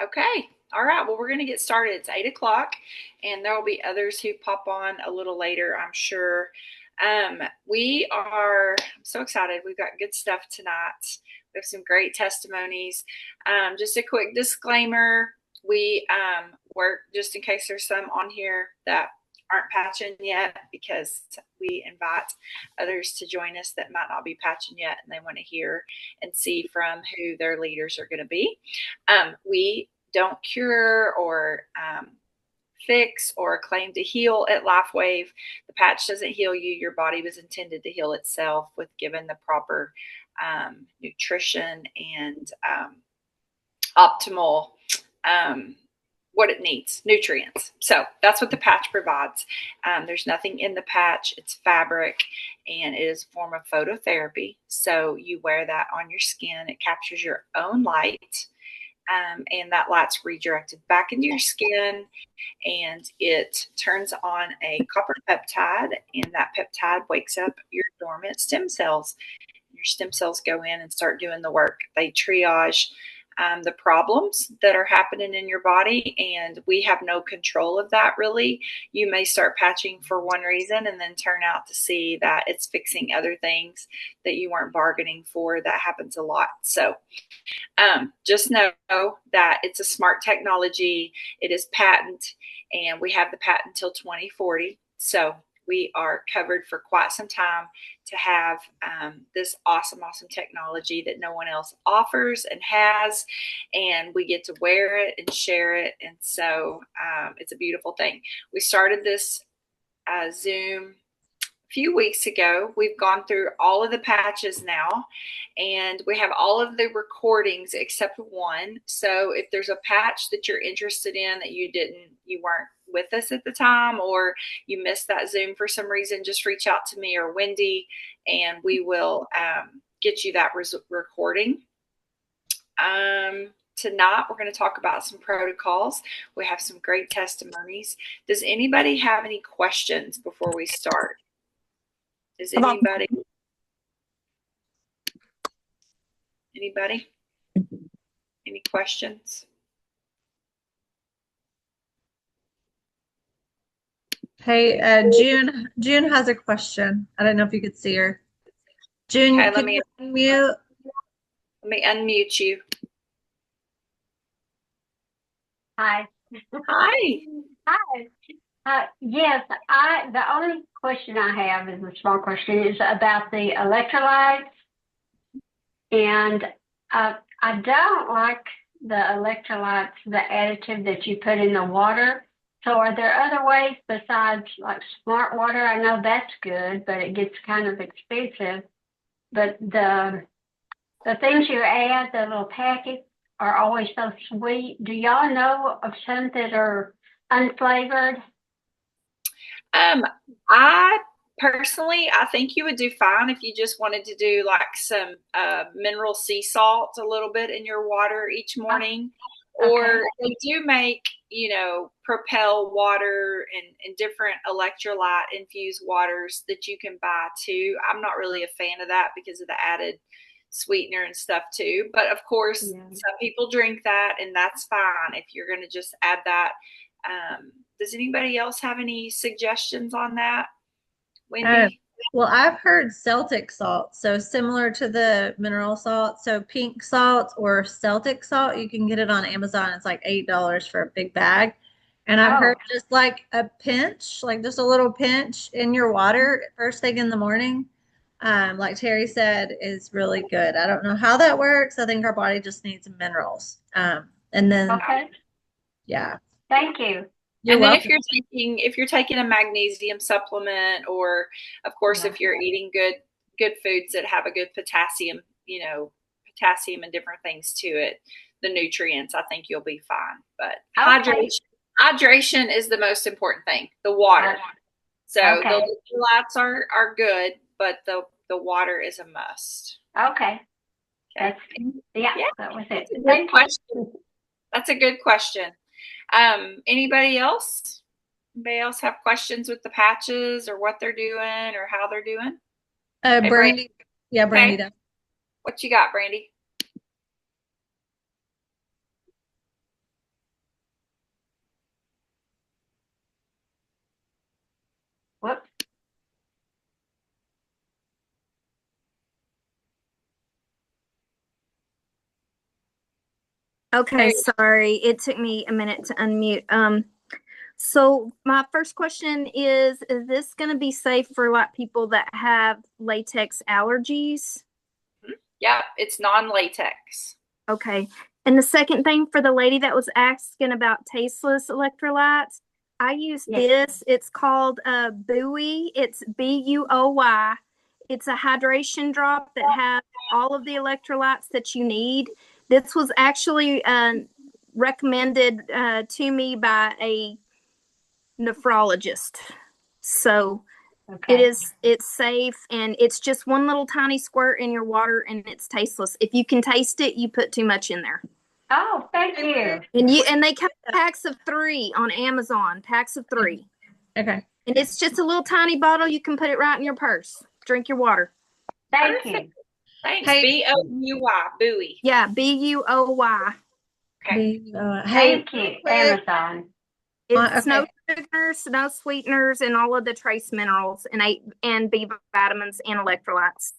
Okay. All right. Well, we're going to get started. It's 8 o'clock, and there will be others who pop on a little later, I'm sure. I'm so excited. We've got good stuff tonight. We have some great testimonies. Just a quick disclaimer. We work, just in case there's some on here that aren't patching yet, because we invite others to join us that might not be patching yet, and they want to hear and see from who their leaders are going to be. We don't cure or fix or claim to heal at LifeWave. The patch doesn't heal you. Your body was intended to heal itself with given the proper nutrition and optimal what it needs, nutrients. So that's what the patch provides. There's nothing in the patch. It's fabric, and it is a form of phototherapy. So you wear that on your skin. It captures your own light, and that light's redirected back into your skin, and it turns on a copper peptide, and that peptide wakes up your dormant stem cells. Your stem cells go in and start doing the work. They triage the problems that are happening in your body, and we have no control of that really. You may start patching for one reason and then turn out to see that it's fixing other things that you weren't bargaining for. That happens a lot. So just know that it's a smart technology. It is patent, and we have the patent till 2040. So we are covered for quite some time to have this awesome technology that no one else offers and has, and we get to wear it and share it. And so it's a beautiful thing. We started this Zoom few weeks ago. We've gone through all of the patches now, and we have all of the recordings except one. So if there's a patch that you're interested in that you weren't with us at the time, or you missed that Zoom for some reason, just reach out to me or Wendy, and we will get you that recording. Tonight, we're going to talk about some protocols. We have some great testimonies. Does anybody have any questions before we start? Is anybody? Any questions? Hey, June has a question. I don't know if you could see her. June, Okay, can you unmute? Let me unmute you. Hi. Hi. Hi. Yes, the only question I have is a small question, is about the electrolytes. And I don't like the electrolytes, the additive that you put in the water. So are there other ways besides like smart water? I know that's good, but it gets kind of expensive. But the things you add, the little packets, are always so sweet. Do y'all know of some that are unflavored? I personally, I think you would do fine if you just wanted to do like some mineral sea salt a little bit in your water each morning. Okay. Or they do make, Propel water and different electrolyte infused waters that you can buy too. I'm not really a fan of that because of the added sweetener and stuff too. But of course, some people drink that, and that's fine if you're going to just add that. Does anybody else have any suggestions on that, Wendy? Well, I've heard Celtic salt, so similar to the mineral salt. So pink salt or Celtic salt, you can get it on Amazon. It's like $8 for a big bag. And I've heard just like a pinch, like just a little pinch in your water first thing in the morning, like Terry said, is really good. I don't know how that works. I think our body just needs minerals. And then, yeah. Thank you. And then if you're taking a magnesium supplement, or of course if you're eating good foods that have a good potassium, potassium and different things to it, the nutrients, I think you'll be fine. But hydration is the most important thing. The water. So the electrolytes are good, but the water is a must. Okay. That was it. Good question. That's a good question. Anybody else have questions with the patches or what they're doing or how they're doing? Brandy. Yeah, Brandy. Okay. What you got, Brandy? Okay, sorry. It took me a minute to unmute. So my first question is this going to be safe for like people that have latex allergies? Yeah, it's non-latex. Okay. And the second thing for the lady that was asking about tasteless electrolytes, I use this. It's called Buoy. It's Buoy. It's a hydration drop that has all of the electrolytes that you need. This was actually recommended to me by a nephrologist. So it's safe, and it's just one little tiny squirt in your water, and it's tasteless. If you can taste it, you put too much in there. Oh, thank you. And they come packs of 3 on Amazon, packs of 3. Okay. And it's just a little tiny bottle. You can put it right in your purse. Drink your water. Thank you. Thanks. Buoy. Buoy. Yeah, Buoy. Okay. Thank you, Amazon. It's no sugars, no sweeteners, and all of the trace minerals and B vitamins and electrolytes.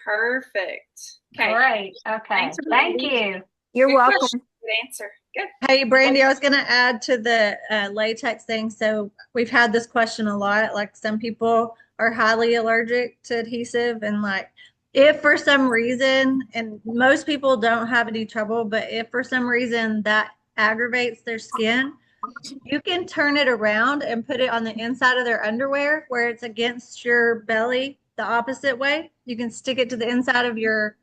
Perfect. Okay. Great. Okay. Thank you. You're welcome. Question. Good answer. Good. Hey, Brandy, I was going to add to the latex thing. So we've had this question a lot. Like some people are highly allergic to adhesive, and like if for some reason, and most people don't have any trouble, but if for some reason that aggravates their skin, you can turn it around and put it on the inside of their underwear where it's against your belly the opposite way. You can stick it to the inside of your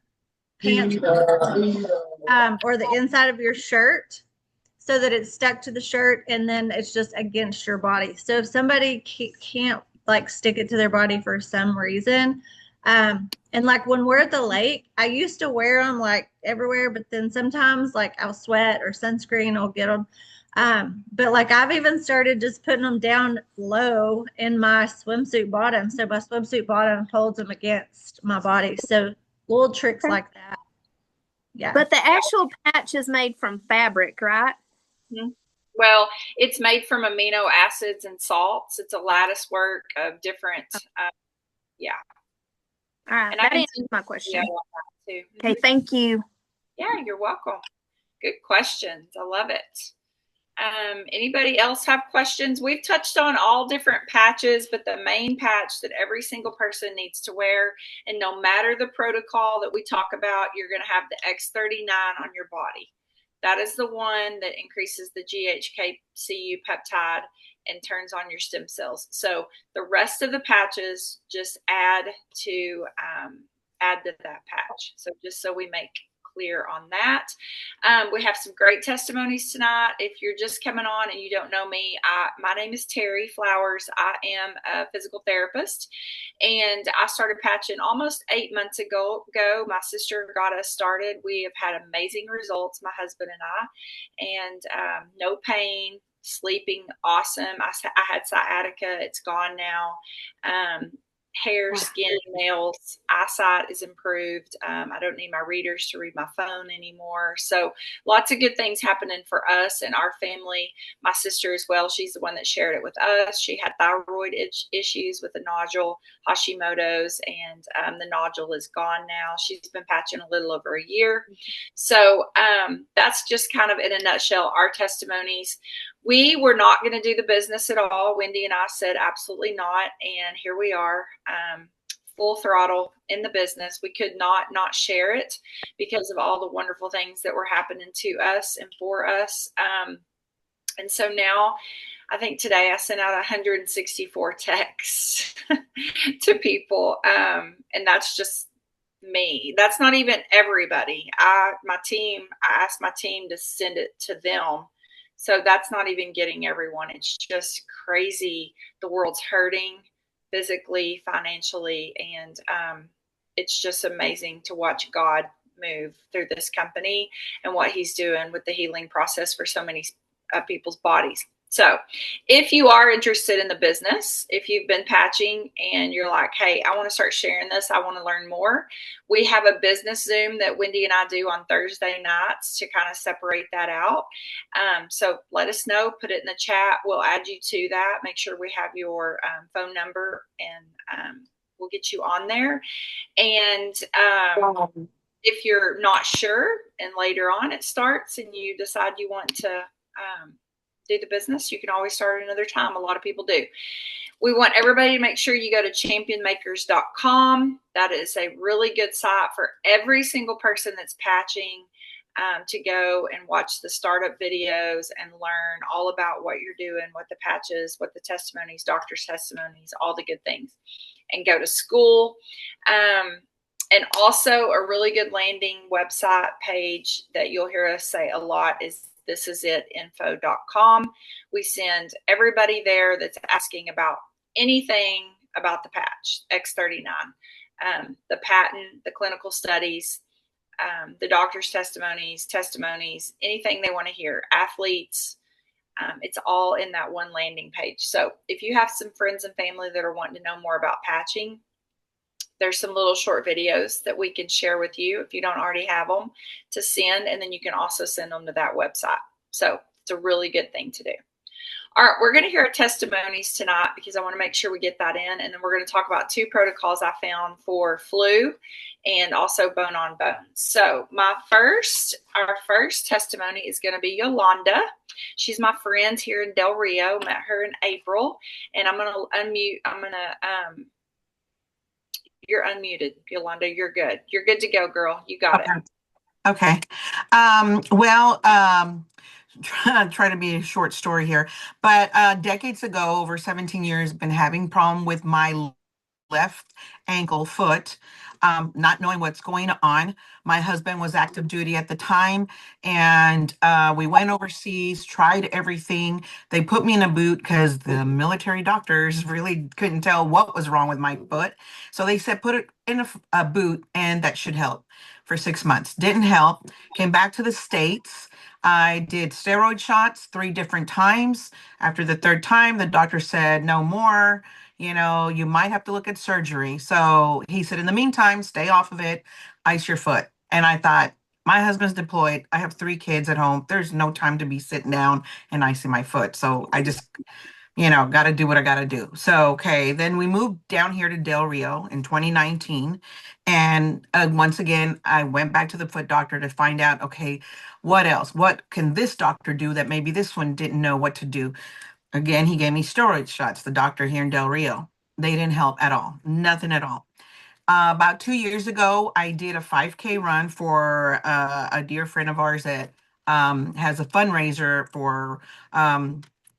pants or the inside of your shirt so that it's stuck to the shirt, and then it's just against your body. So if somebody can't like stick it to their body for some reason, and like when we're at the lake, I used to wear them like everywhere, but then sometimes like I'll sweat or sunscreen will get them. But like I've even started just putting them down low in my swimsuit bottom. So my swimsuit bottom holds them against my body. So little tricks like that. Yeah. But the actual patch is made from fabric, right? Mm-hmm. Well, it's made from amino acids and salts. It's a lattice work of different, yeah. All right, and that answers my question. Too. Okay, thank you. Yeah, you're welcome. Good questions. I love it. Anybody else have questions? We've touched on all different patches, but the main patch that every single person needs to wear, and no matter the protocol that we talk about, you're going to have the X39 on your body. That is the one that increases the GHK-Cu peptide and turns on your stem cells. So the rest of the patches just add to that patch. So just so we make clear on that. We have some great testimonies tonight. If you're just coming on and you don't know me, my name is Terry Flowers. I am a physical therapist, and I started patching almost 8 months ago. My sister got us started. We have had amazing results, my husband and I, and no pain, sleeping awesome. I had sciatica. It's gone now. Hair, skin, nails, eyesight is improved. I don't need my readers to read my phone anymore. So lots of good things happening for us and our family. My sister as well, she's the one that shared it with us. She had thyroid issues with a nodule, Hashimoto's, and the nodule is gone now. She's been patching a little over a year. So that's just kind of in a nutshell our testimonies. We were not going to do the business at all. Wendy and I said absolutely not, and here we are, full throttle in the business. We could not share it because of all the wonderful things that were happening to us and for us. And so now, I think today I sent out 164 texts to people, and that's just me. That's not even everybody. I asked my team to send it to them. So that's not even getting everyone. It's just crazy. The world's hurting physically, financially, and it's just amazing to watch God move through this company and what he's doing with the healing process for so many people's bodies. So if you are interested in the business, if you've been patching and you're like, hey, I want to start sharing this, I want to learn more, we have a business Zoom that Wendy and I do on Thursday nights to kind of separate that out. So let us know, put it in the chat. We'll add you to that. Make sure we have your phone number, and we'll get you on there. And if you're not sure and later on it starts and you decide you want to do the business, you can always start another time. A lot of people do. We want everybody to make sure you go to championmakers.com. That is a really good site for every single person that's patching, to go and watch the startup videos and learn all about what you're doing, what the patches, what the testimonies, doctor's testimonies, all the good things, and go to school. And also a really good landing website page that you'll hear us say a lot is thisisitinfo.com. We send everybody there that's asking about anything about the patch X39, the patent, the clinical studies, the doctor's testimonies, anything they want to hear, athletes. It's all in that one landing page. So if you have some friends and family that are wanting to know more about patching, there's some little short videos that we can share with you if you don't already have them to send, and then you can also send them to that website. So it's a really good thing to do. All right, we're going to hear testimonies tonight because I want to make sure we get that in, and then we're going to talk about 2 protocols I found for flu and also bone on bone. So our first testimony is going to be Yolanda. She's my friend here in Del Rio. Met her in April, and I'm going to unmute. You're unmuted, Yolanda. You're good. You're good to go, girl. You got it. Okay. Try to be a short story here, but decades ago, over 17 years, been having problem with my left ankle foot, not knowing what's going on. My husband was active duty at the time, and we went overseas, tried everything. They put me in a boot because the military doctors really couldn't tell what was wrong with my foot. So they said, put it in a boot, and that should help. For 6 months. Didn't help. Came back to the States. I did steroid shots 3 different times. After the 3rd time, the doctor said, no more. You might have to look at surgery. So he said, in the meantime, stay off of it, ice your foot. And I thought, my husband's deployed. I have 3 kids at home. There's no time to be sitting down and icing my foot. So I just, got to do what I got to do. So, okay. Then we moved down here to Del Rio in 2019. And once again, I went back to the foot doctor to find out, okay, what else? What can this doctor do that maybe this one didn't know what to do? Again, he gave me steroid shots, the doctor here in Del Rio. They didn't help at all. Nothing at all. About 2 years ago, I did a 5K run for a dear friend of ours that has a fundraiser for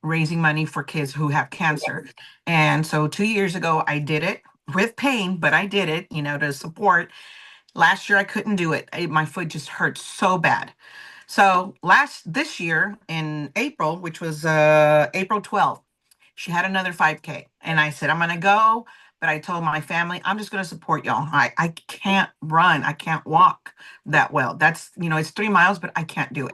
raising money for kids who have cancer. And so 2 years ago, I did it with pain, but I did it, to support. Last year, I couldn't do it. My foot just hurt so bad. So this year in April, which was April 12th, she had another 5K. And I said, I'm going to go. But I told my family, I'm just going to support y'all. I can't run. I can't walk that well. That's, it's 3 miles, but I can't do it.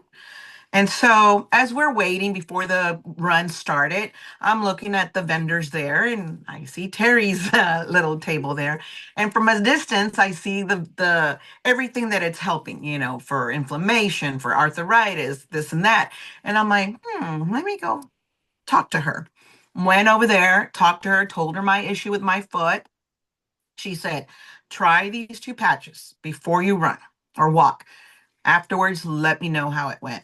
And so as we're waiting before the run started, I'm looking at the vendors there, and I see Terry's little table there. And from a distance, I see the everything that it's helping, for inflammation, for arthritis, this and that. And I'm like, let me go talk to her. Went over there, talked to her, told her my issue with my foot. She said, try these 2 patches before you run or walk. Afterwards, let me know how it went.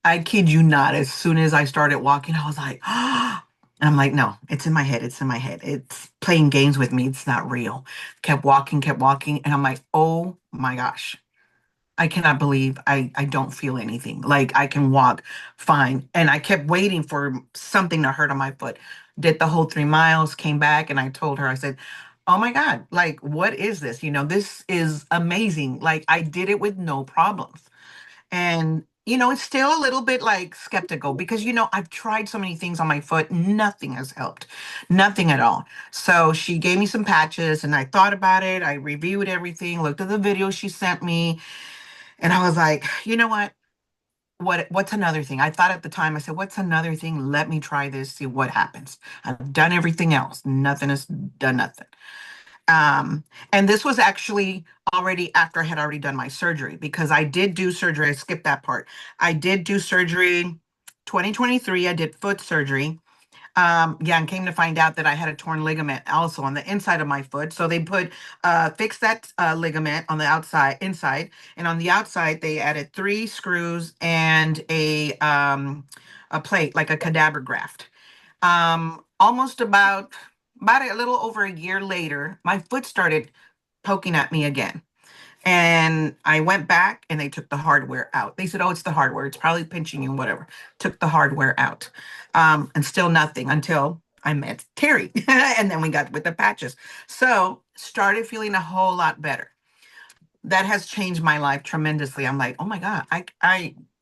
I kid you not. As soon as I started walking, I was like, ah. I'm like, no, it's in my head. It's in my head. It's playing games with me. It's not real. Kept walking. And I'm like, oh my gosh. I cannot believe I don't feel anything. Like I can walk fine. And I kept waiting for something to hurt on my foot. Did the whole 3 miles, came back, and I told her, I said, oh my God, like, what is this? This is amazing. Like I did it with no problems. And, it's still a little bit like skeptical because, I've tried so many things on my foot. Nothing has helped. Nothing at all. So she gave me some patches and I thought about it. I reviewed everything, looked at the video she sent me. And I was like, you know what? What's another thing? I thought at the time, I said, what's another thing? Let me try this, see what happens. I've done everything else. Nothing has done nothing. And this was actually already after I had already done my surgery because I did do surgery. I skipped that part. I did do surgery 2023. I did foot surgery. Yeah, and came to find out that I had a torn ligament also on the inside of my foot. So they put fixed that ligament on the inside, and on the outside they added 3 screws and a plate, like a cadaver graft. Almost about a little over a year later, my foot started poking at me again. And I went back and they took the hardware out. They said, oh, it's the hardware. It's probably pinching you, whatever. Took the hardware out. And still nothing until I met Terry. And then we got with the patches. So started feeling a whole lot better. That has changed my life tremendously. I'm like, oh my God,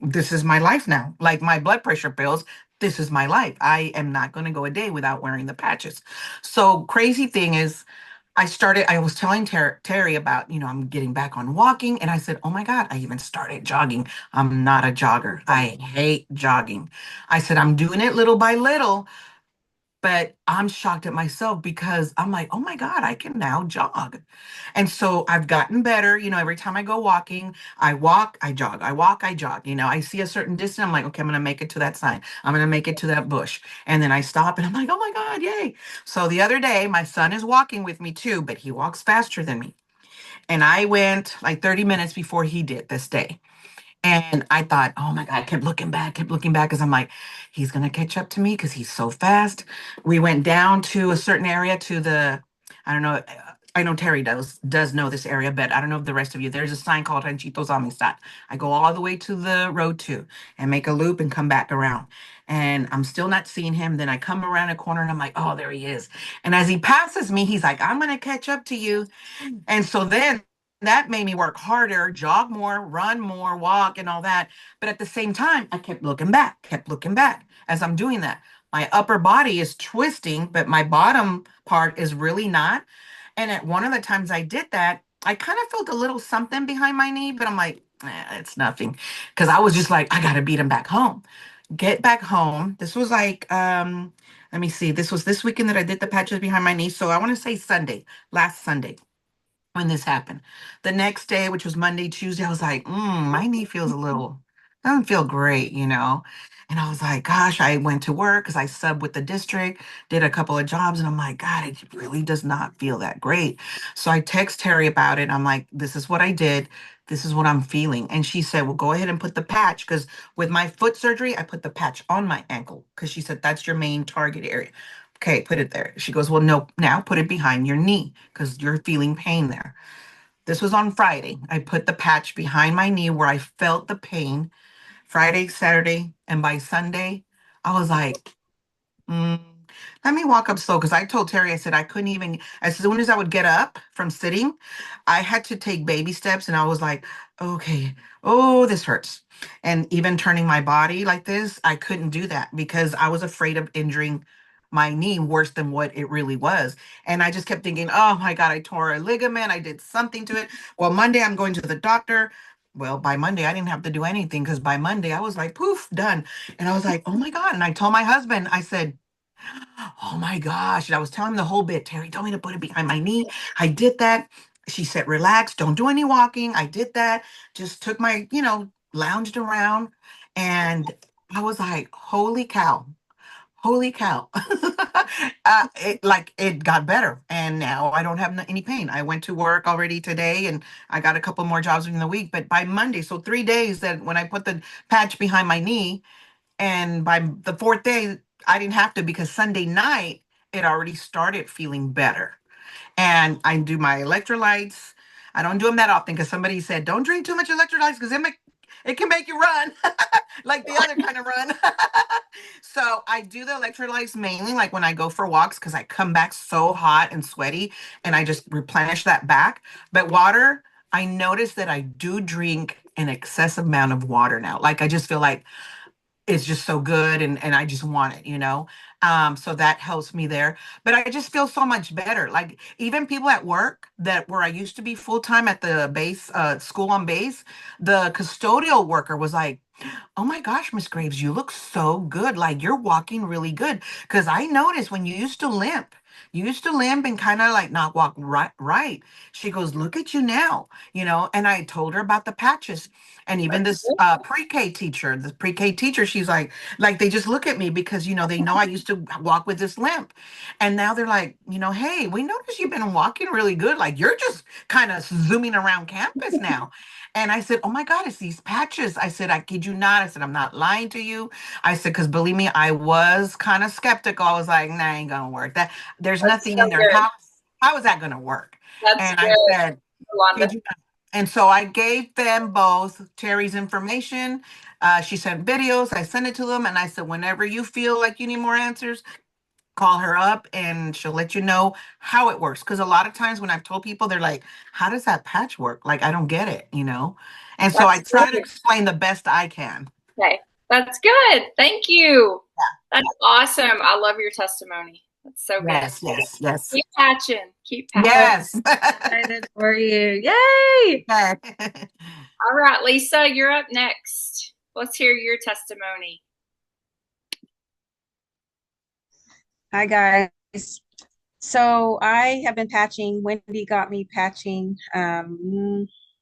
this is my life now. Like my blood pressure pills, this is my life. I am not going to go a day without wearing the patches. So crazy thing is, I was telling Terry about, I'm getting back on walking. And I said, oh my God, I even started jogging. I'm not a jogger. I hate jogging. I said, I'm doing it little by little, but I'm shocked at myself because I'm like, oh my God, I can now jog. And so I've gotten better. Every time I go walking, I walk, I jog, I walk, I jog. I see a certain distance. I'm like, okay, I'm going to make it to that sign. I'm going to make it to that bush. And then I stop and I'm like, oh my God, yay. So the other day, my son is walking with me too, but he walks faster than me. And I went like 30 minutes before he did this day. And I thought, oh my God, I kept looking back because I'm like, he's going to catch up to me because he's so fast. We went down to a certain area I don't know. I know Terry does know this area, but I don't know if the rest of you. There's a sign called Ranchitos Amistad. I go all the way to the road 2 and make a loop and come back around. And I'm still not seeing him. Then I come around a corner and I'm like, oh, there he is. And as he passes me, he's like, I'm going to catch up to you. And so then that made me work harder, jog more, run more, walk, and all that. But at the same time, I kept looking back as I'm doing that. My upper body is twisting, but my bottom part is really not. And at one of the times I did that, I kind of felt a little something behind my knee, but I'm like, it's nothing. Because I was just like, I got to beat him back home. Get back home. This was like, let me see, this was this weekend that I did the patches behind my knee. So I want to say last Sunday when this happened. The next day, which was Monday, Tuesday, I was like, my knee feels doesn't feel great. And I was like, gosh, I went to work because I subbed with the district, did a couple of jobs, and I'm like, God, it really does not feel that great. So I text Terry about it. I'm like, this is what I did. This is what I'm feeling. And she said, well, go ahead and put the patch because with my foot surgery, I put the patch on my ankle because she said that's your main target area. Okay, put it there. She goes, well, no, now put it behind your knee because you're feeling pain there. This was on Friday. I put the patch behind my knee where I felt the pain Friday, Saturday, and by Sunday, I was like, Mm, let me walk up slow because I told Terry, I said I couldn't even, as soon as I would get up from sitting, I had to take baby steps and I was like, okay, oh, this hurts. And even turning my body like this, I couldn't do that because I was afraid of injuring my knee worse than what it really was. And I just kept thinking, oh my God, I tore a ligament. I did something to it. Well, Monday I'm going to the doctor. Well, by Monday, I didn't have to do anything because by Monday I was like, poof, done. And I was like, oh my God. And I told my husband, I said, oh my gosh. And I was telling him the whole bit. Terry told me to put it behind my knee. I did that. She said, relax, don't do any walking. I did that. Just took my, lounged around. And I was like, holy cow. Holy cow. It got better. And now I don't have any pain. I went to work already today and I got a couple more jobs in the week. But by Monday, so 3 days that when I put the patch behind my knee, and by the fourth day, I didn't have to because Sunday night, it already started feeling better. And I do my electrolytes. I don't do them that often because somebody said, don't drink too much electrolytes because it can make you run like the other kind of run. So I do the electrolytes mainly like when I go for walks because I come back so hot and sweaty and I just replenish that back. But water, I notice that I do drink an excessive amount of water now. Like I just feel like it's just so good and I just want it. So that helps me there. But I just feel so much better. Like even people at work that where I used to be full time at the base school on base, the custodial worker was like, "Oh my gosh, Miss Graves, you look so good. Like you're walking really good." Because I noticed when you used to limp and kind of like not walk right. She goes, "Look at you now," and I told her about the patches. And even That's this pre-K teacher, she's like they just look at me because they know I used to walk with this limp. And now they're like, "Hey, we noticed you've been walking really good. Like you're just kind of zooming around campus now." And I said, "Oh my God, it's these patches." I said, "I kid you not." I said, "I'm not lying to you." I said, "Because believe me, I was kind of skeptical. I was like, nah, ain't gonna work. There's That's nothing so in there. good. How is that gonna work?" That's And I good, said, Yolanda. "Kid you not." And so I gave them both Terry's information. She sent videos. I sent it to them, and I said, "Whenever you feel like you need more answers, call her up and she'll let you know how it works." Because a lot of times when I've told people, they're like, "How does that patch work? Like, I don't get it?" And so I That's try to good. explain the best I can. Okay. That's good. Thank you. That's awesome. I love your testimony. That's so good. Yes, yes, yes, Keep patching. Keep patching. yes. Excited for you. Yay! All right, Lisa, you're up next. Let's hear your testimony. Hi guys. So I have been patching. Wendy got me patching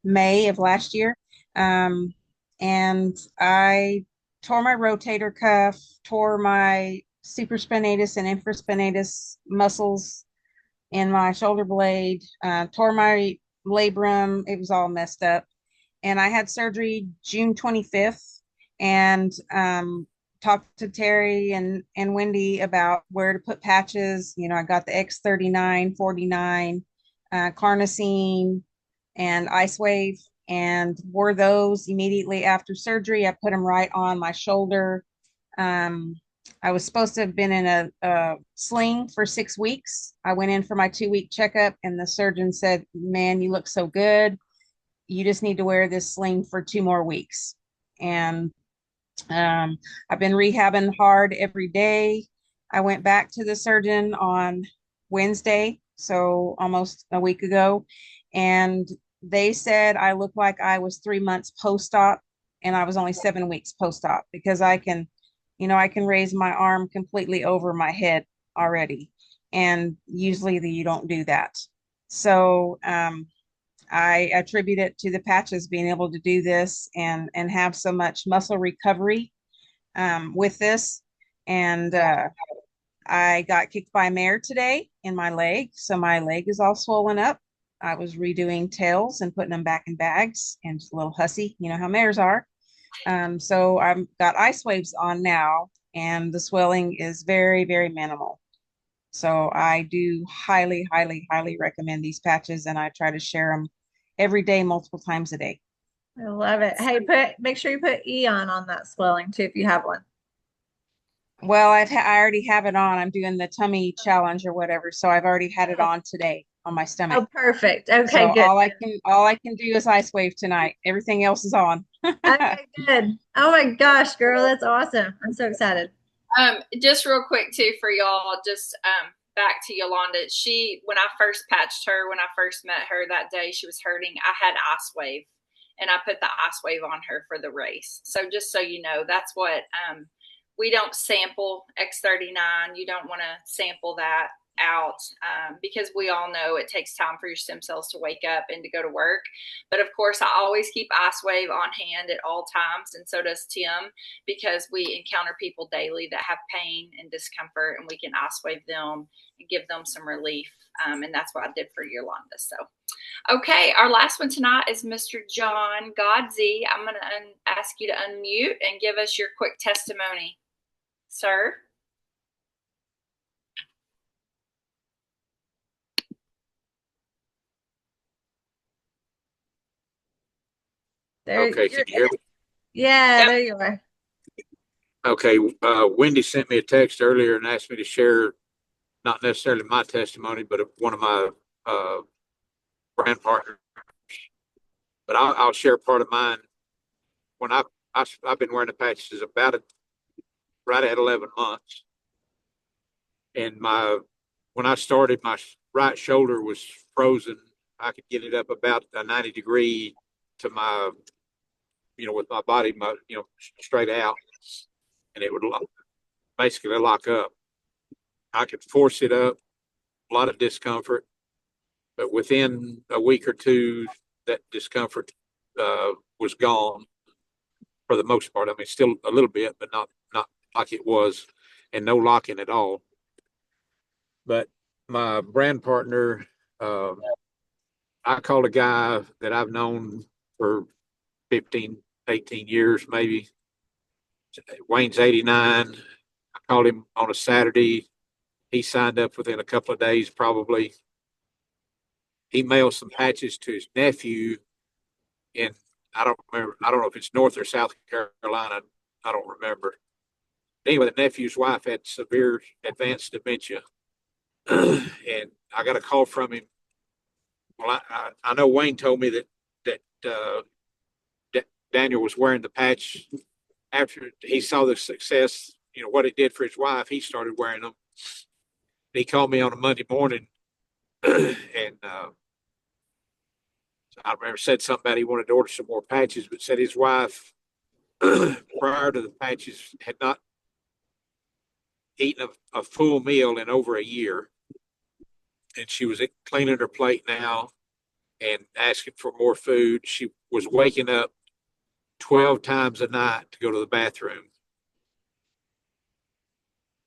May of last year. And I tore my rotator cuff, tore my supraspinatus and infraspinatus muscles in my shoulder blade, tore my labrum. It was all messed up. And I had surgery June 25th and talked to Terry and Wendy about where to put patches. I got the X39, 49, carnosine, and Ice Wave, and wore those immediately after surgery. I put them right on my shoulder. I was supposed to have been in a sling for 6 weeks. I went in for my 2-week checkup, and the surgeon said, "Man, you look so good. You just need to wear this sling for 2 more weeks." And I've been rehabbing hard every day. I went back to the surgeon on Wednesday, so almost a week ago, and they said I looked like I was 3 months post-op, and I was only 7 weeks post-op because I can raise my arm completely over my head already, and usually you don't do that. So I attribute it to the patches being able to do this and have so much muscle recovery with this. And I got kicked by a mare today in my leg, so my leg is all swollen up. I was redoing tails and putting them back in bags, and just a little hussy, you know how mares are. So I've got ice waves on now, and the swelling is very, very minimal. So I do highly, highly, highly recommend these patches, and I try to share them every day, multiple times a day. I love it. Hey, make sure you put Eon on that swelling too if you have one. Well, I already have it on. I'm doing the tummy challenge or whatever, so I've already had it on today on my stomach. Oh, perfect. Okay, So good. all I can do is ice wave tonight. Everything else is on. Okay, good. Oh my gosh, girl, that's awesome. I'm so excited. Just real quick too for y'all, just back to Yolanda. When I first patched her, when I first met her that day, she was hurting. I had ice wave, and I put the ice wave on her for the race. So just so you know, that's what we don't sample X39. You don't want to sample that out because we all know it takes time for your stem cells to wake up and to go to work. But of course, I always keep ice wave on hand at all times, and so does Tim, because we encounter people daily that have pain and discomfort, and we can ice wave them and give them some relief. And that's what I did for Yolanda. So okay, our last one tonight is Mr. John Godsey. I'm going to ask you to unmute and give us your quick testimony, sir. Okay, can you hear me? Yeah, Yep. there you are. Okay, Wendy sent me a text earlier and asked me to share not necessarily my testimony, but one of my brand partners. But I'll share part of mine. When I've been wearing the patches right at 11 months, and when I started, my right shoulder was frozen. I could get it up about a 90 degree to my with my body, straight out, and it would basically lock up. I could force it up, a lot of discomfort, but within a week or two, that discomfort was gone for the most part. I mean, still a little bit, but not like it was, and no locking at all. But my brand partner, I called a guy that I've known for 15, 18 years, maybe. Wayne's 89. I called him on a Saturday. He signed up within a couple of days, probably. He mailed some patches to his nephew in, I don't remember, I don't know if it's North or South Carolina. I don't remember. Anyway, the nephew's wife had severe advanced dementia. And I got a call from him. Well, I know Wayne told me that Daniel was wearing the patch after he saw the success, what it did for his wife. He started wearing them. He called me on a Monday morning, and I remember said something about he wanted to order some more patches, but said his wife, prior to the patches, had not eaten a full meal in over a year, and she was cleaning her plate now and asking for more food. She was waking up 12 times a night to go to the bathroom.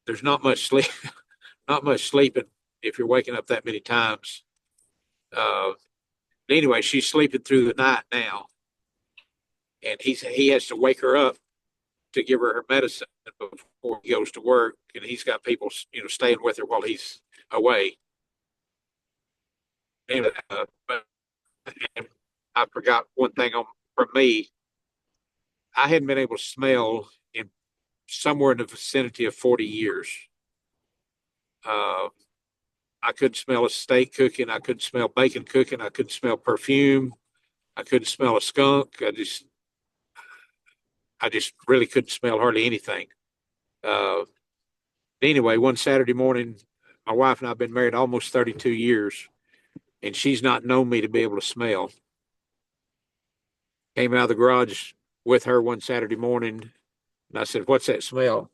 There's not much sleep, not much sleeping if you're waking up that many times. Anyway, she's sleeping through the night now, and he has to wake her up to give her medicine before he goes to work, and he's got people, staying with her while he's away. Anyway, but I forgot one thing for me. I hadn't been able to smell in somewhere in the vicinity of 40 years. I couldn't smell a steak cooking. I couldn't smell bacon cooking. I couldn't smell perfume. I couldn't smell a skunk. I just really couldn't smell hardly anything. Uh, anyway, one Saturday morning, my wife and I have been married almost 32 years, and she's not known me to be able to smell. Came out of the garage with her one Saturday morning, and I said, "What's that smell?"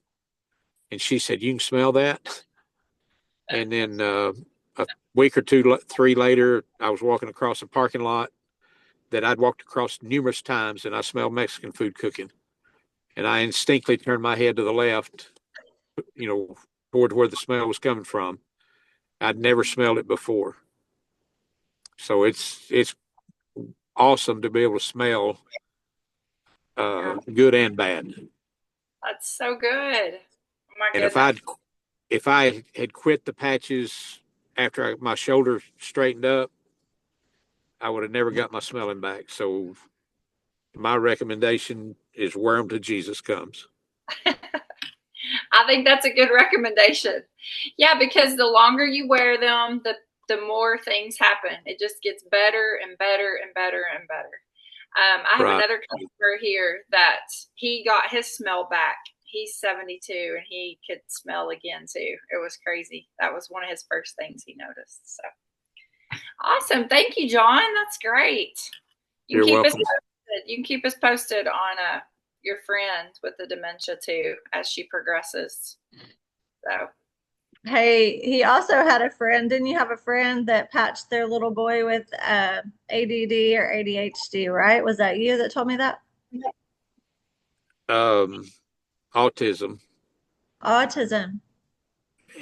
And she said, "You can smell that." And then a week or two, three later, I was walking across a parking lot that I'd walked across numerous times, and I smelled Mexican food cooking. And I instinctively turned my head to the left, toward where the smell was coming from. I'd never smelled it before. So it's awesome to be able to smell good and bad. That's so good. Oh my And goodness. if I had quit the patches after my shoulder straightened up, I would have never got my smelling back. So my recommendation is wear them till Jesus comes. I think that's a good recommendation. Yeah, because the longer you wear them, the more things happen. It just gets better and better and better and better. I have another customer here that he got his smell back. He's 72 and he could smell again too. It was crazy. That was one of his first things he noticed. So awesome. Thank you, John. That's great. You're welcome. You can keep us posted on your friend with the dementia too as she progresses. So Hey, he also had a friend. Didn't you have a friend that patched their little boy with ADD or ADHD, right? Was that you that told me that? Autism. Autism.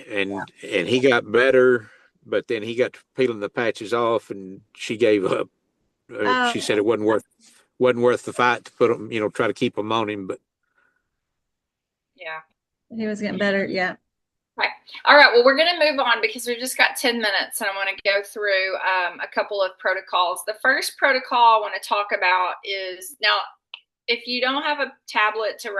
And he got better, but then he got peeling the patches off, and she gave up. She said it wasn't worth the fight to put him, try to keep him on him. But yeah, he was getting better. Yeah. Okay. All right. Well, we're going to move on because we've just got 10 minutes and I want to go through a couple of protocols. The first protocol I want to talk about is now, if you don't have a tablet to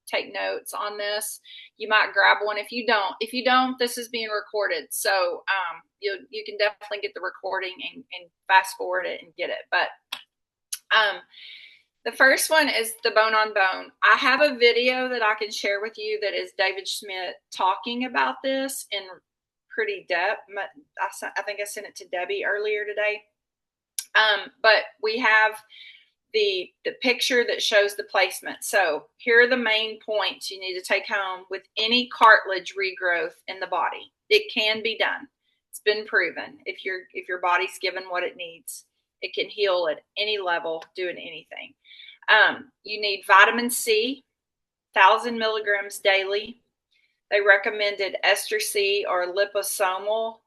take notes on this, you might grab one. If you don't, this is being recorded. So you can definitely get the recording and fast forward it and get it. But the first one is the bone on bone. I have a video that I can share with you that is David Schmidt talking about this in pretty depth. I think I sent it to Debbie earlier today. But we have the picture that shows the placement. So here are the main points you need to take home with any cartilage regrowth in the body. It can be done. It's been proven. If your body's given what it needs, it can heal at any level, doing anything. You need vitamin C, 1,000 milligrams daily. They recommended ester C or liposomal.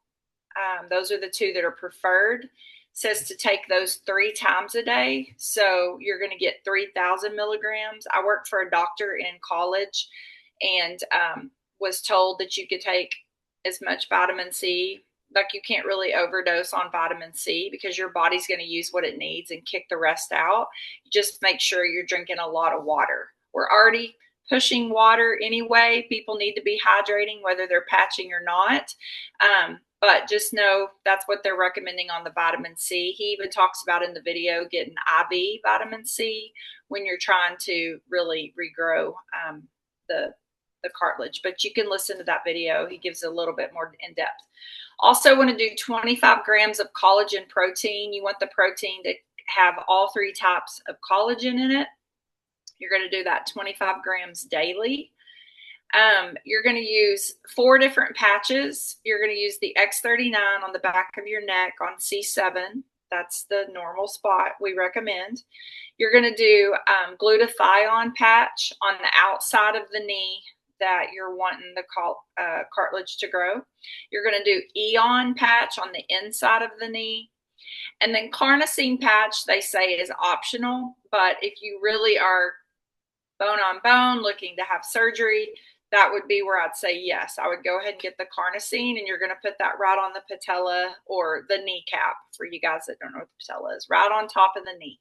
Those are the two that are preferred. Says to take those 3 times a day. So you're going to get 3,000 milligrams. I worked for a doctor in college and was told that you could take as much vitamin C. Like, you can't really overdose on vitamin C because your body's going to use what it needs and kick the rest out. Just make sure you're drinking a lot of water. We're already pushing water anyway. People need to be hydrating whether they're patching or not. But just know that's what they're recommending on the vitamin C. He even talks about in the video getting IV vitamin C when you're trying to really regrow the cartilage. But you can listen to that video. He gives a little bit more in depth. Also want to do 25 grams of collagen protein. You want the protein to have all 3 types of collagen in it. You're going to do that 25 grams daily. You're going to use 4 different patches. You're going to use the X39 on the back of your neck on C7. That's the normal spot we recommend. You're going to do glutathione patch on the outside of the knee that you're wanting the cartilage to grow. You're going to do Eon patch on the inside of the knee. And then carnosine patch, they say, is optional. But if you really are bone on bone looking to have surgery, that would be where I'd say yes. I would go ahead and get the carnosine, and you're going to put that right on the patella or the kneecap, for you guys that don't know what the patella is, right on top of the knee.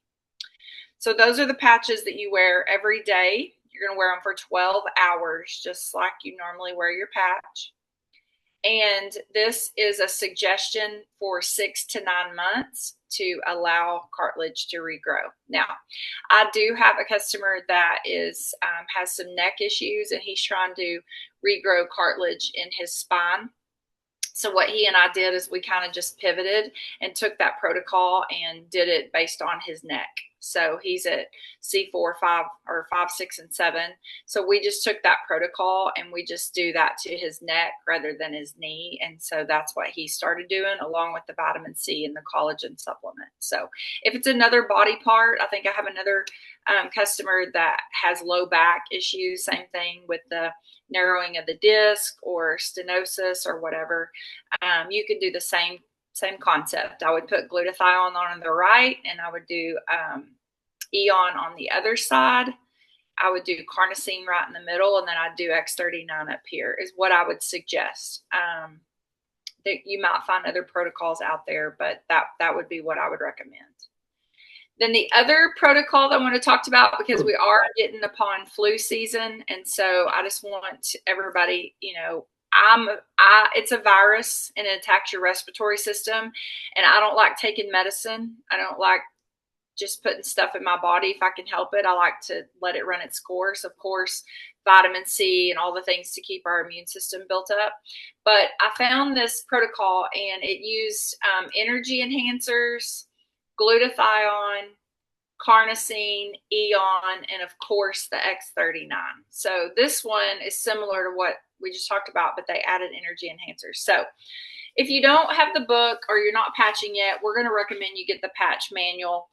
So those are the patches that you wear every day. You're going to wear them for 12 hours, just like you normally wear your patch. And this is a suggestion for 6 to 9 months to allow cartilage to regrow. Now, I do have a customer that has some neck issues, and he's trying to regrow cartilage in his spine. So what he and I did is we kind of just pivoted and took that protocol and did it based on his neck. So he's at C4, 5, or 5, 6, and 7. So we just took that protocol and we just do that to his neck rather than his knee. And so that's what he started doing, along with the vitamin C and the collagen supplement. So if it's another body part, I think I have another customer that has low back issues, same thing with the narrowing of the disc or stenosis or whatever. You could do the same concept. I would put glutathione on the right, and I would do Eon on the other side. I would do carnosine right in the middle, and then I'd do X39 up here is what I would suggest. That you might find other protocols out there, but that would be what I would recommend. Then the other protocol that I want to talk about, because we are getting upon flu season, and so I just want everybody, it's a virus and it attacks your respiratory system, and I don't like taking medicine. I don't like just putting stuff in my body if I can help it. I like to let it run its course. Of course, vitamin C and all the things to keep our immune system built up. But I found this protocol, and it used energy enhancers, glutathione, carnosine, Eon, and of course the X39. So this one is similar to what we just talked about, but they added energy enhancers. So if you don't have the book or you're not patching yet, we're going to recommend you get the patch manual.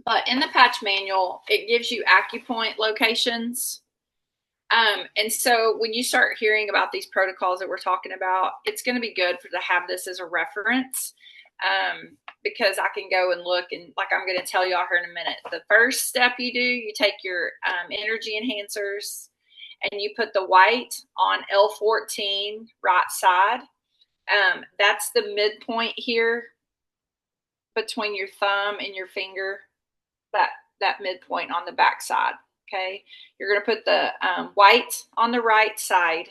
But in the patch manual, it gives you acupoint locations. And so when you start hearing about these protocols that we're talking about, it's going to be good to have this as a reference. Because I can go and look, and like I'm going to tell y'all here in a minute. The first step you do, you take your energy enhancers and you put the white on L14 right side. That's the midpoint here between your thumb and your finger, that midpoint on the back side. Okay, you're going to put the white on the right side.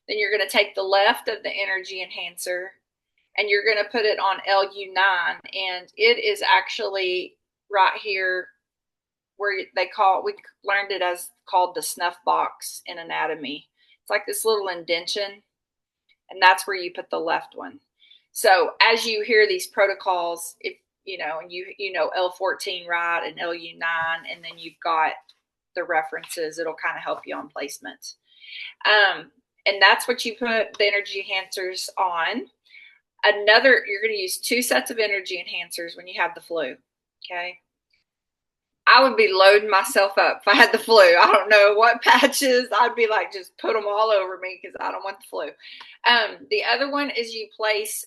Then you're going to take the left of the energy enhancer, and you're going to put it on LU9, and it is actually right here where we learned it as called the snuff box in anatomy. It's like this little indention, and that's where you put the left one. So as you hear these protocols, if and you know L14 right and LU9, and then you've got the references. It'll kind of help you on placement. And that's what you put the energy enhancers on. You're going to use 2 sets of energy enhancers when you have the flu. Okay. I would be loading myself up if I had the flu. I don't know what patches. I'd be like, just put them all over me because I don't want the flu. The other one is you place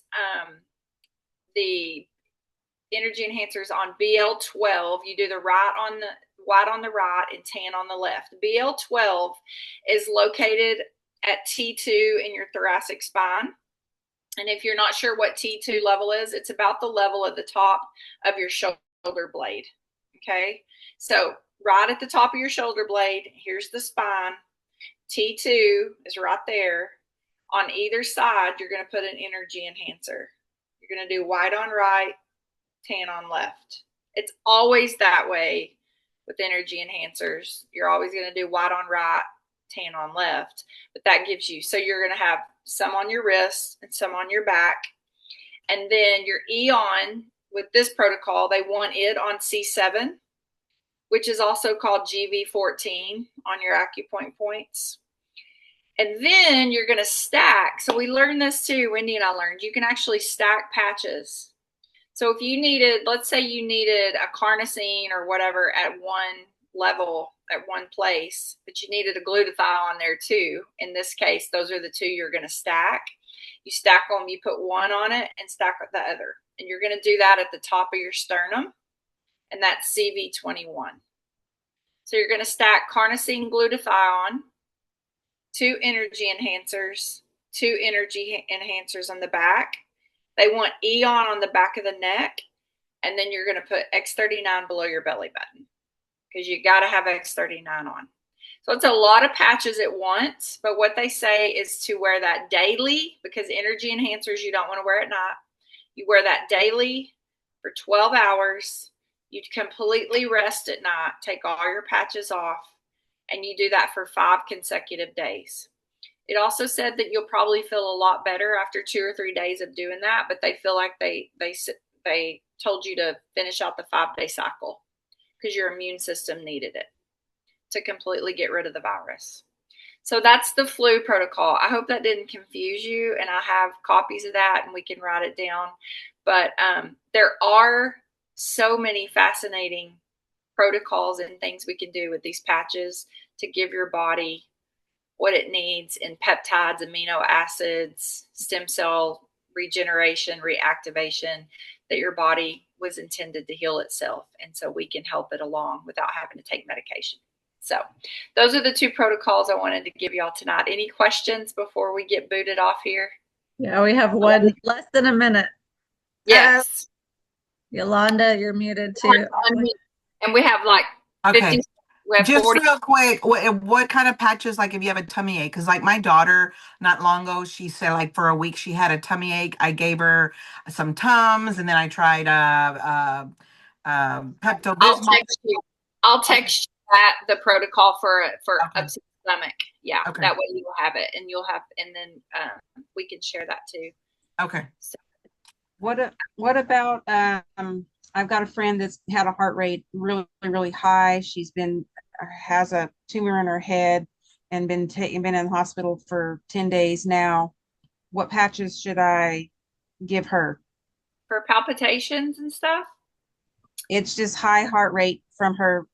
the energy enhancers on BL12. You do the white on the right and tan on the left. BL12 is located at T2 in your thoracic spine. And if you're not sure what T2 level is, it's about the level at the top of your shoulder blade. Okay. So right at the top of your shoulder blade, here's the spine. T2 is right there. On either side, you're going to put an energy enhancer. You're going to do white on right, tan on left. It's always that way with energy enhancers. You're always going to do white on right, tan on left. But that gives you, so you're going to have some on your wrists and some on your back. And then your Eon, with this protocol, they want it on C7, which is also called GV14 on your acupoint points. And then you're going to stack. So we learned this too, Wendy and I learned, you can actually stack patches. So if you needed, let's say you needed a carnosine or whatever at one level, at one place, but you needed a glutathione on there too. In this case, those are the 2 you're going to stack. You stack them, you put one on it and stack the other. And you're going to do that at the top of your sternum. And that's CV21. So you're going to stack carnosine glutathione, 2 energy enhancers, 2 energy enhancers on the back. They want Eon on the back of the neck. And then you're going to put X39 below your belly button because you got to have X39 on. So it's a lot of patches at once, but what they say is to wear that daily, because energy enhancers you don't want to wear at night. You wear that daily for 12 hours. You completely rest at night, take all your patches off, and you do that for 5 consecutive days. It also said that you'll probably feel a lot better after 2 or 3 days of doing that, but they feel like they told you to finish out the 5-day cycle because your immune system needed it to completely get rid of the virus. So that's the flu protocol. I hope that didn't confuse you, and I have copies of that and we can write it down. But there are so many fascinating protocols and things we can do with these patches to give your body what it needs in peptides, amino acids, stem cell regeneration, reactivation, that your body was intended to heal itself. And so we can help it along without having to take medication. So those are the 2 protocols I wanted to give y'all tonight. Any questions before we get booted off here? Yeah, we have one less than a minute. Yes. Yolanda, you're muted too. And we have like 50. Okay. Just 40. real quick, what kind of patches, like if you have a tummy ache? Because like my daughter, not long ago, she said like for a week she had a tummy ache. I gave her some Tums, and then I tried Pepto-Bismol. I'll text you that the protocol for Okay. upset stomach. Yeah, Okay. that way you'll have it, and then we can share that too. Okay. So. What about I've got a friend that's had a heart rate really, really high. Has a tumor in her head and been in the hospital for 10 days now. What patches should I give her? For palpitations and stuff? It's just high heart rate from her